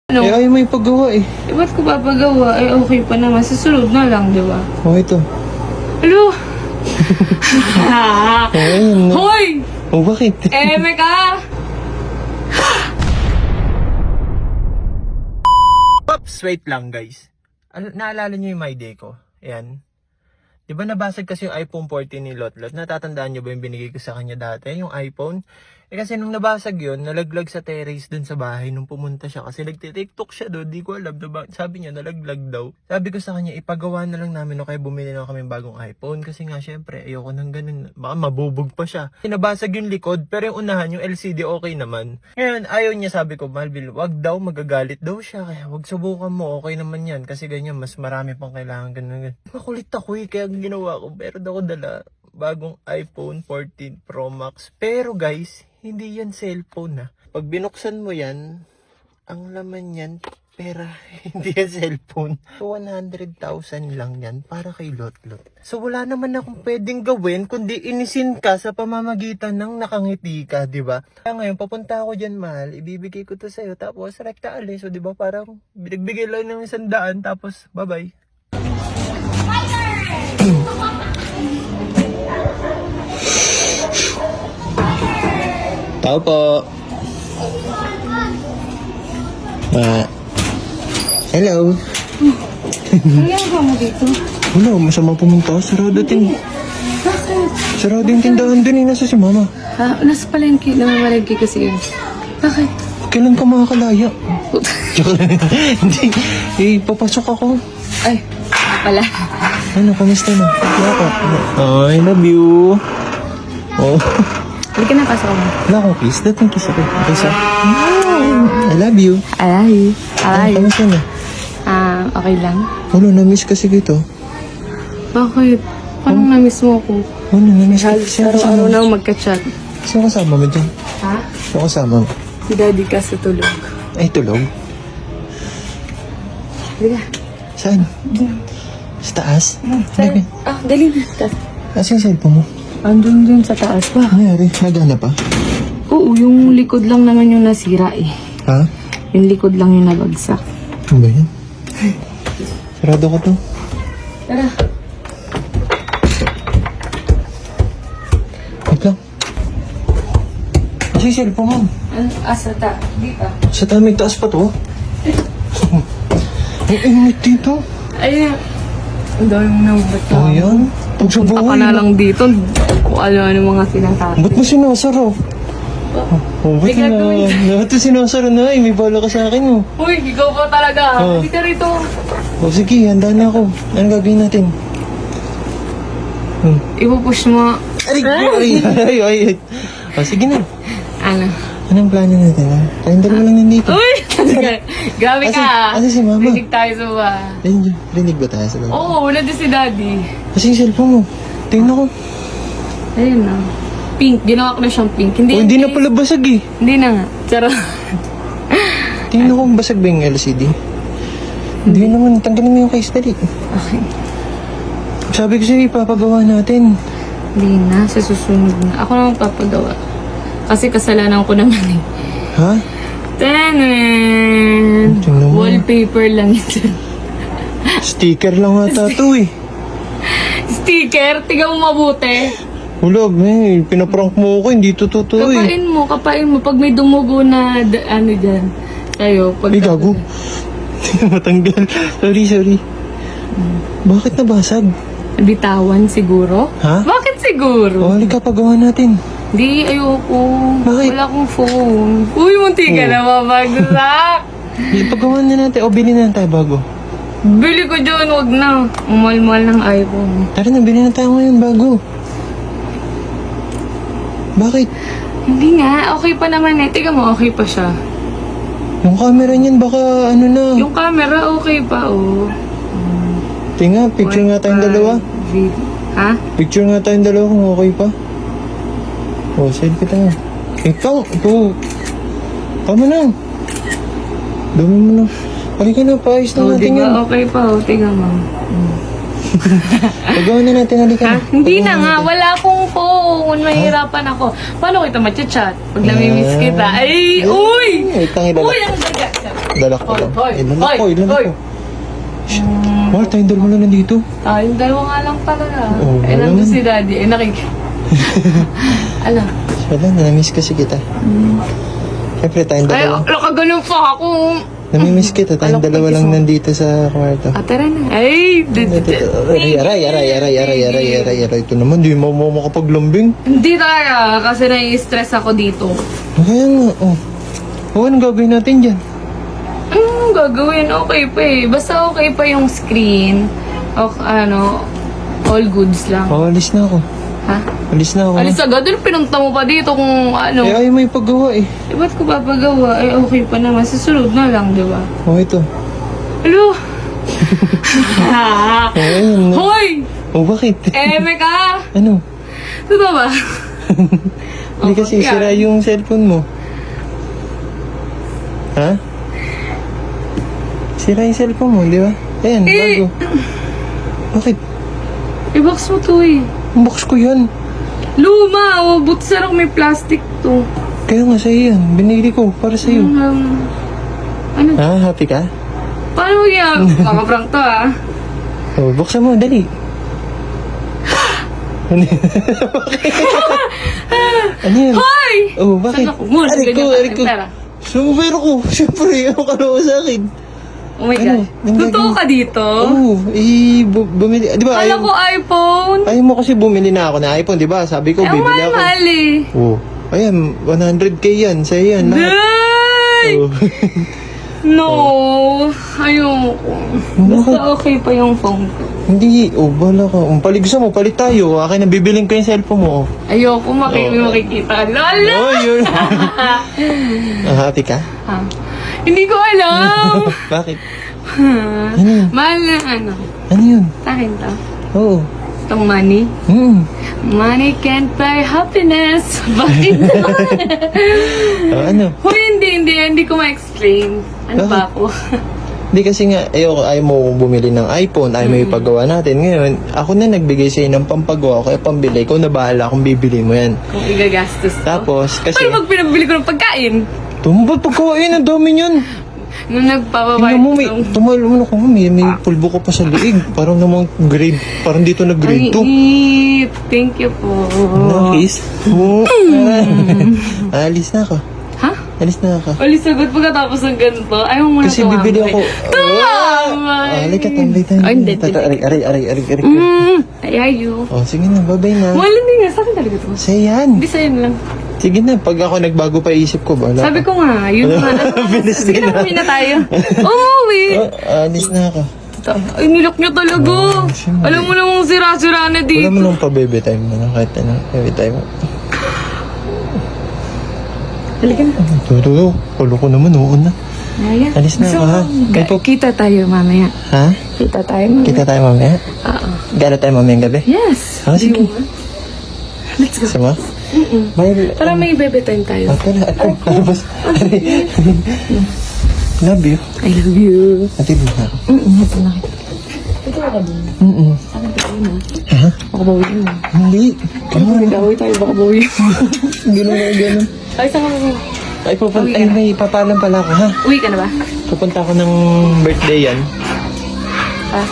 Ano? Eh, ayaw mo ipagawa eh. Eh, ba't ko papagawa? Eh, okay pa naman. Susunod na lang, di ba? Oh, ito. Alo? Ayun na. Hoy! Oh, bakit? Meka! Pops, wait lang guys. Naalala niyo yung My Day ko? Ayan. Di ba nabasag kasi yung iPhone 14 ni Lotlot? Natatandaan niyo ba yung binigay ko sa kanya dati? Yung iPhone? Eh kasi nung nabasag yun, nalaglag sa terrace dun sa bahay nung pumunta siya. Kasi nagtitiktok siya doon, di ko alam. Diba? Sabi niya, nalaglag daw. Sabi ko sa kanya, ipagawa na lang namin o kaya bumili na kami bagong iPhone. Kasi nga syempre, ayoko nang ganun. Baka mabubog pa siya. Nabasag yung likod, pero yung unahan, yung LCD okay naman. Ngayon, ayaw niya, sabi ko, Malbil, wag daw, magagalit daw siya. Kaya wag subukan mo, okay naman yan. Kasi ganyan, mas marami pang kailangan ganun. Makulit ako eh, kaya ginawa ko. Pero ako dala bagong iPhone 14 Pro Max. Pero guys, hindi yan cellphone ha. Pag binuksan mo yan, ang laman yan, pera. Hindi yan cellphone. 100,000 lang yan para kay Lotlot. So wala naman akong pwedeng gawin kundi inisin ka sa pamamagitan ng nakangiti ka, di ba? Kaya ngayon, papunta ako dyan, mahal. Ibibigay ko to sa'yo. Tapos, rekta alis. So, di ba, parang binagbigay lang ng 100, tapos, bye-bye. Tao po. Hello. Ano ginagawa mo dito? Wala, masama pumunta. Sarado din. Bakit? Sarado yung tindahan din eh. Nasa si mama. Nasa palengke. Namamalengke kasi yun. Bakit? Kailan ka makakalaya? Hindi. Eh, papasok ako. Ay, pala. Ano, kamusta na? Wala ka. Oh, I love you. Oh. Hindi ka na pasok mo. Wala akong kiss. Dating kiss ako. Okay, sir. I love you. Ay. Ay. Ano, kamusta na? Okay lang. Ano, na-miss kasi kita. Bakit? Parang na-miss mo ako. Ano, na-miss ka? Halos araw-araw na mag-chat. Sino kasama mo dyan? Ha? Sino kasama mo? Si daddy ka sa tulog. Ay, tulog? Hindi ka. Saan? Sa taas? Saan? Dali na. Kasi yung cellphone mo? Andun dun sa taas pa. Ano yari? Nagana pa? Oo, yung likod lang naman yung nasira eh. Ha? Yung likod lang yung nabagsak. Ano ba yan? Sarado ko to. Tara. Wait lang. Kasi yung cellphone mo. Sa taas. Dito. Sa tamig taas pa to. Ang init dito. Ayun. Ang dami mo nang bata. Oh, yan. Pag sa Punta ka buhay. na lang dito. Kung ano-ano mga sinasakit. Ba't mo sinasaro? Oh, ba't May gagawin. Ito sinasaro na eh. May bala ka sa akin oh. Uy, ikaw pa talaga. Oh. Hindi ka rito. Oh, sige, handa na ako. Anong gagawin natin? Ipupush mo. Ay. Oh, sige na. Ano? Anong plano natin ha? Tayong dalawa lang nandito. Uy! Grabe ka. Asa si mama? Rinig tayo sa bahay. Rinig ba tayo sa baba? Oo, nandun si daddy. Kasi yung cellphone mo. Tingnan ko. Ayun na. Pink. Ginawa ko na siyang pink. Hindi na pala basag eh. Hindi na nga. Charot. Tingnan ko kung basag ba yung LCD. Hindi naman. Tanggalin mo yung case dali. Okay. Sabi ko sa'yo, ipapagawa natin. Hindi na. Sa susunod na. Ako naman papagawa. Kasi kasalanan ko naman eh. Ha? Tanan! Tingnan mo. Wallpaper lang ito. Sticker lang ata to eh. Sticker? Tiga mo mabuti. Wala, eh. Pinaprank mo ako. Hindi to totoo eh. Kapain mo. Pag may dumugo na ano dyan. Tayo. Pag Ay, gago. Hindi na matanggal. Sorry. Bakit nabasag? Bitawan siguro? Ha? Bakit siguro? O, halika, pagawa natin. Di, ayoko. Bakit? Wala akong phone. Uy, munti ka na mabagsak. Pagawa na natin. O, bilhin na tayo bago. Bili ko dyan, wag na. Ang mahal-mahal ng iPhone. Tara na, bilhin na tayo ngayon bago. Bakit? Hindi nga, okay pa naman eh. Tiga mo, okay pa siya. Yung camera niyan, baka ano na. Yung camera, okay pa, oh. Tinga, picture nga tayong dalawa. Ha? Picture nga tayong dalawa kung okay pa. O, selfie tayo. Ikaw, ito. Tama na. Dumi mo na. Halika na, paayos na Oh, natin diba yan. okay pa, oh. Tiga mo. Pagawa na natin, halika Ha? na. Hindi Pagawa na nga, natin. wala akong phone. Mahirapan ako. Paano kita matchat? Pag namimiss kita. Ay, uy! Wait lang, idala. Uy, ang daga. Dalak ko lang. Hoy, Ilan hoy, ako, ilan hoy. ako. Mahal, tayong dalawa lang nandito. Tayong dalawa nga lang talaga. Oo, Eh, wala nandun naman. si daddy. Eh, Ano? Wala, na-miss kasi kita. Siyempre, tayong Ay, dalawa. nakaganon pa ako. Namimiss kita, tayong Alok, dalawa lang pag-iso. nandito sa kwarto. Ah, tara na. Ay, Aray. Ito naman, di mo makapaglambing. Hindi talaga, kasi nai-stress ako dito. Kaya nga, oh. Anong gagawin natin dyan? Anong gagawin? Okay pa eh. Basta okay pa yung screen. O, all goods lang. Oh, alis na ako. Ha? Alis na ako. Alis agad, ano pinunta mo pa dito kung ano? Eh, ayaw mo yung paggawa eh. Eh, ba't ko papagawa? Eh, okay pa naman. Susunod na lang, di ba? Oh, ito. Hello? Oh, ayun. Hoy! Oh, bakit? Meka! Ano? Totoo ba? Hindi kasi yan. sira yung cellphone mo. Ha? Sira yung cellphone mo, di ba? Ayan, Eh. bago. Bakit? I-box mo to eh. Ang box ko yan. Luma! Oh, buti sarang may plastic to. Kaya nga sa'yo yan. Binili ko para sa'yo. Ano? Ha? Happy ka? Paano mo yan? Makaprank to ah. Oh, buksan mo. Dali. Ano yan? Ano yan? Hoy! Oh, bakit? Saan ako? Muna, Aray ko, ganyan aray ko. ka, pera. Sumubero ko. Siyempre, ano ka naman sa akin? Oh my Ano? God. Ang Totoo gagawin? ka dito? Oo. Bumili. Di ba? Kala ko iPhone. Ayaw mo kasi bumili na ako ng iPhone, di ba? Sabi ko, Eh, ang bibili ako. mahal eh. Oh. Ayan, 100k yan. Sa'yo yan. Lahat. Day! Oh. No. Ayoko. Basta okay pa yung phone ko. Hindi. Oh, bala ka. Paligsa mo, palit tayo. Akin na bibiling ko yung cellphone mo. Ayoko makikita. Lala! Oh, yun. Happy ka? Ha? Hindi ko alam. Bakit? Ano yun? Mahal na ano. Ano yun? Sa akin to. Oo. Itong money. Money can't buy happiness. Bakit? Ano? Hoy, hindi ko ma-explain. Ano ba ako? Hindi kasi nga, ayaw mo bumili ng iPhone, ayaw mo ipagawa natin. Ngayon, ako na nagbigay sa'yo ng pampagawa, kaya pambili. Ikaw na bahala kung bibili mo yan. Kung igagastos to. Tapos, kasi... Paano pag pinabili ko ng pagkain? Tumbal pagkain, ang dami niyan. Nung nagpapabay Tingnan mo, tumal mo ko, may pulbo ko pa sa liig. Parang namang grade, parang dito na grade 2. Thank you po. Nakis? Alis na ako. Ha? Alis na ako. Alis agad pagkatapos ng ganito. Ayaw mo na Kasi bibili ako. Tama! Halika, tambay tayo. Ay, hindi. Aray. Ayayo. Oh, sige na, babay na. Mahal hindi nga. Sa akin talaga to. Sa'yo yan. Hindi sa'yo na lang. Sige na, pag ako nagbago pa isip ko, bala Sabi ko nga, yun nga. Bilis Sige din na, uwi na tayo. Umuwi! Alis na ako. Ay, nilok niyo talaga. siyempre. Alam mo namang sira-sira na Wala dito. mo nang pa-baby time mo na, kahit ano, baby time mo. Halika na. Tulo, kulo ko naman, oo na. Ayan. Alis na ako, ha? May po- Kita tayo mamaya. Ha? Kita tayo mamaya. Kita tayo mamaya? Oo. Gala tayo mamayang gabi? Yes. Ah, sige. Let's go. Sama? May... Para may bebe time tayo. Tara, bas. Love you. I love you. Atid mo na ako. Ito na kita. Ito ka din. Saan ka tayo na? Ha? Baka bawiin mo. Hindi. Ano kung nag-away tayo, baka bawiin mo. Ganun. Ay, saan ka mo? Ay, pupunta. Ay, may papalam pala ako, ha? Uwi ka na ba? Pupunta ako ng birthday yan. Ah,